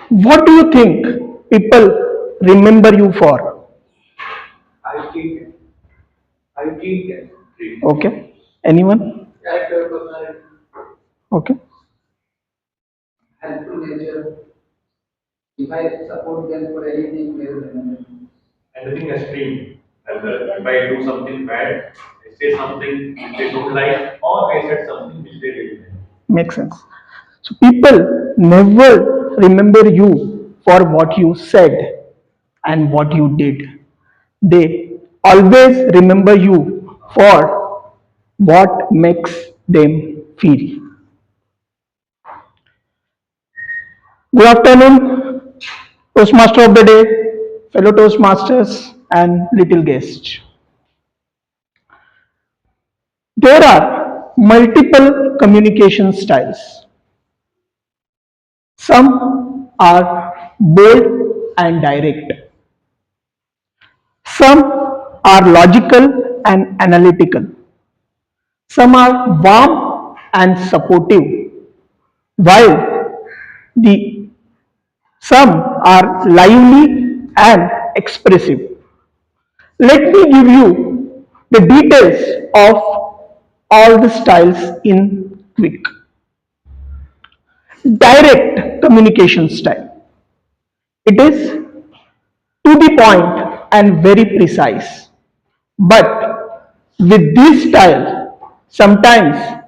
What do you think people remember you for? I think I think Okay. Anyone? character, personality, Okay. helpful nature. If I support them for anything, they will remember me. Anything extreme. Whether if I do something bad, I say something which they don't like, or I said something which they really like. Makes sense. So people never remember you for what you said and what you did. They always remember you for what makes them feel. Good afternoon, Toastmaster of the day, fellow Toastmasters, and little guests. There are multiple communication styles. Some are bold and direct. Some are logical and analytical. Some are warm and supportive, while the some are lively and expressive. Let me give you the details of all the styles in quick. Direct communication style. It is to the point and very precise. But with this style, sometimes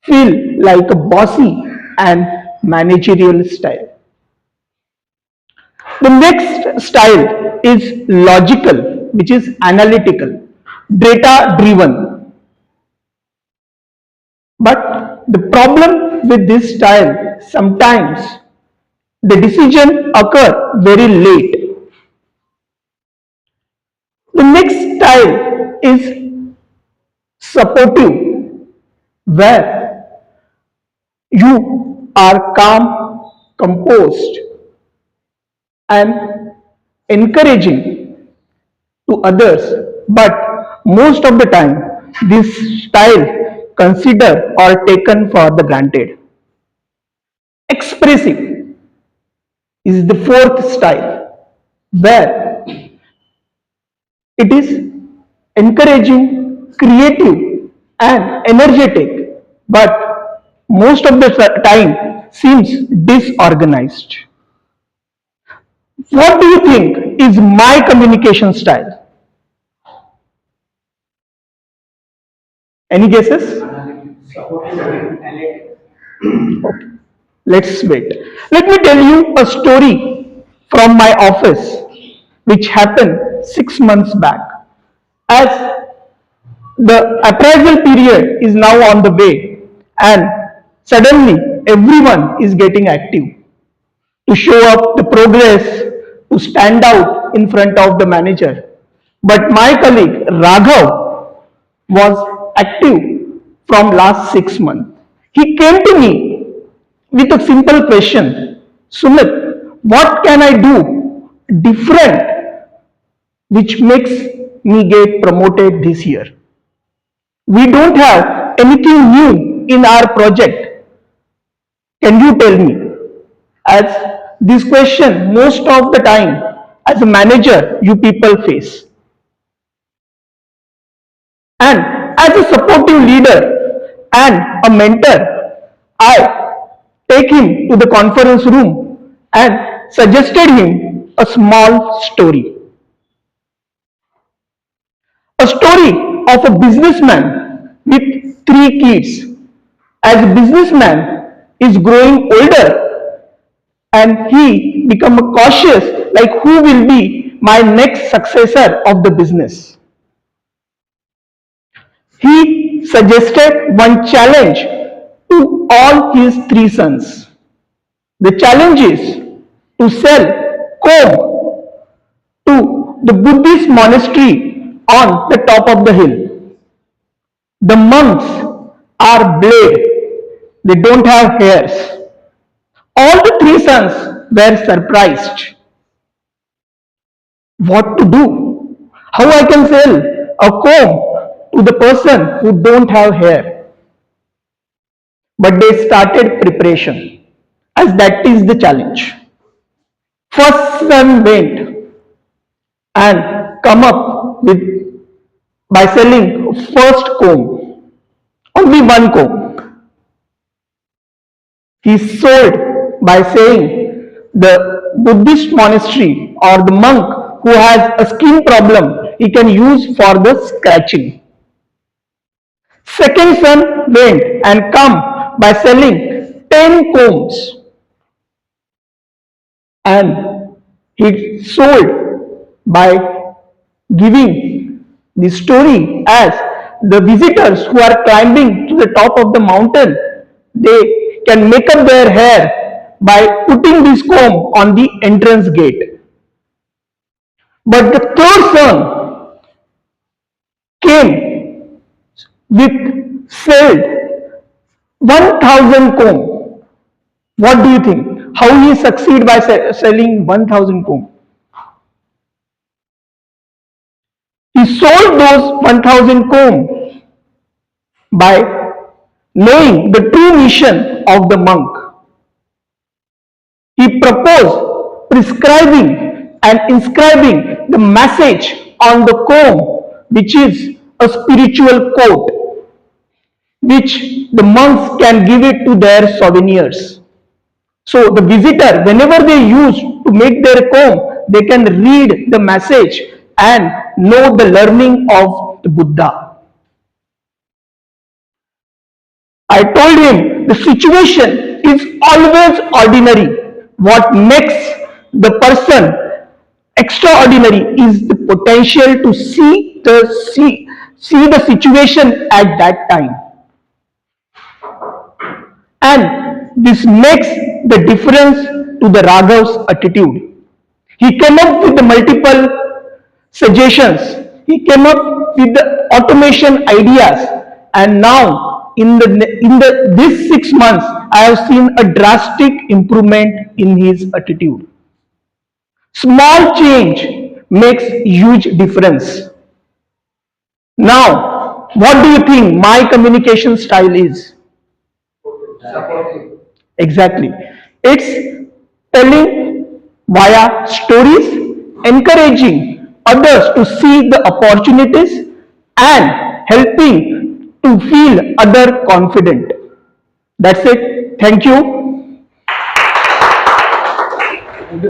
feel like a bossy and managerial style. The next style is logical, which is analytical, data driven. But the problem with this style, sometimes the decision occur very late. The next style is supportive, where you are calm, composed, and encouraging to others, but most of the time this style considered or taken for the granted. Expressive is the fourth style, where it is encouraging, creative, and energetic, but most of the time seems disorganized. What do you think is my communication style? Any guesses? Supportive, Okay. Let's wait. Let me tell you a story from my office which happened 6 months back. As the appraisal period is now on the way, and suddenly everyone is getting active to show up the progress, to stand out in front of the manager. But my colleague Raghav was active from last 6 months. He came to me with a simple question: Sumit, what can I do different which makes me get promoted this year? We don't have anything new in our project. Can you tell me? As this question, most of the time, as a manager, you people face. And as a supportive leader and a mentor, I take him to the conference room and suggested him a small story. A story of a businessman with three kids. As a businessman is growing older and he become cautious like who will be my next successor of the business. He suggested one challenge to all his three sons. The challenge is to sell comb to the Buddhist monastery on the top of the hill. The monks are blade, they don't have hairs. All the three sons were surprised. What to do? How I can sell a comb to the person who don't have hair? But they started preparation as that is the challenge. First son went and come up with by selling first comb, only one comb. He sold by saying the Buddhist monastery or the monk who has a skin problem he can use for the scratching. Second son went and come by selling 10 combs and he sold by giving the story as the visitors who are climbing to the top of the mountain, they can make up their hair by putting this comb on the entrance gate. But the third son came with sold 1000 comb. What do you think? How he succeed by selling 1000 comb? He sold those 1000 comb by knowing the true mission of the monk. He proposed prescribing and inscribing the message on the comb, which is a spiritual quote, which the monks can give it to their souvenirs. So the visitor, whenever they use to make their comb, they can read the message and know the learning of the Buddha. I told him the situation is always ordinary. What makes the person extraordinary is the potential to see the situation at that time. And this makes the difference to the Raghav's attitude. He came up with the multiple suggestions. He came up with the automation ideas, and now in the this 6 months, I have seen a drastic improvement in his attitude. Small change makes huge difference. Now, what do you think my communication style is? Supportive. Exactly. It's telling via stories, encouraging others to see the opportunities and helping to feel other confident. That's it. Thank you.